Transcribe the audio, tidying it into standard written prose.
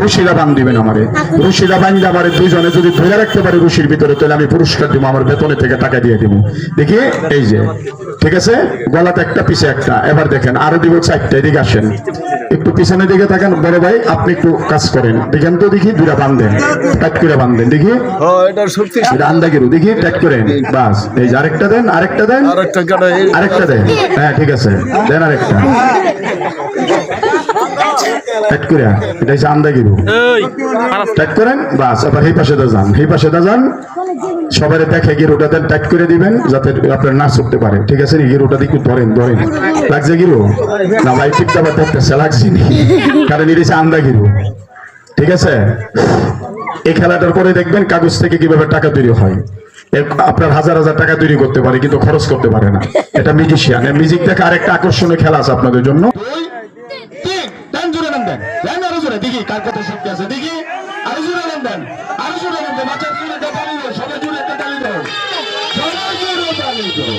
রশিদা বান দিবেন আমারে, রশিদা বান দিয়ে আমারে দুইজনে যদি ধরে রাখতে পারে রশির ভিতরে, তাহলে আমি পুরস্কার দিব, আমার বেতনে থেকে টাকা দিয়ে দিব। দেখি এই যে, ঠিক আছে, গলাতে একটা পিছে একটা। এবার দেখেন আরো দিব চারটা। এদিকে আসেন, একটু পিছনের দিকে থাকেন বড় ভাই, আপনি একটু কাজ করেন। দেখেন তো, দেখি দুটা বান্ধেন, টাইট করে বান্ধেন, দেখি আন্দা গেরু, দেখি টাইট করেন। বাস, এই যে আরেকটা দেন, আরেকটা দেন, আরেকটা দেন। হ্যাঁ ঠিক আছে, দেন আরেকটা টাইট করে। এটা হচ্ছে আন্দা গেরু, টাইট করেন। বাস, আবার এই পাশে যান, এই পাশে যান, সবাই দেখে গিরুটা দেন, টাইট করে দিবেন যাতে আপনার না ছুটতে পারে। ঠিক আছে, গিরুটা দিকে ধরেন, ধরেন। লাগছে গিরু না ভাই? ঠিকটা আবার দেখতেছে লাগছে নি, কারণ এটা হচ্ছে আন্দা গিরু। ঠিক আছে, এই খেলাটার পরে দেখবেন কাগজ থেকে কিভাবে টাকা তৈরি হয়। আপনার হাজার হাজার টাকা তৈরি করতে পারে, কিন্তু খরচ করতে পারে না। এটা মিউজিশিয়ান। মিউজিক দেখে আরেকটা আকর্ষণীয় খেলা আছে আপনাদের জন্য। দেখি কার কত শক্তি আছে, দেখি আরো জোরে দেন, আরো জোরে দেন, বাচ্চা জোরে তালি দাও, সবাই জোরে একটা তালি দাও, সবাই জোরে তালি দাও।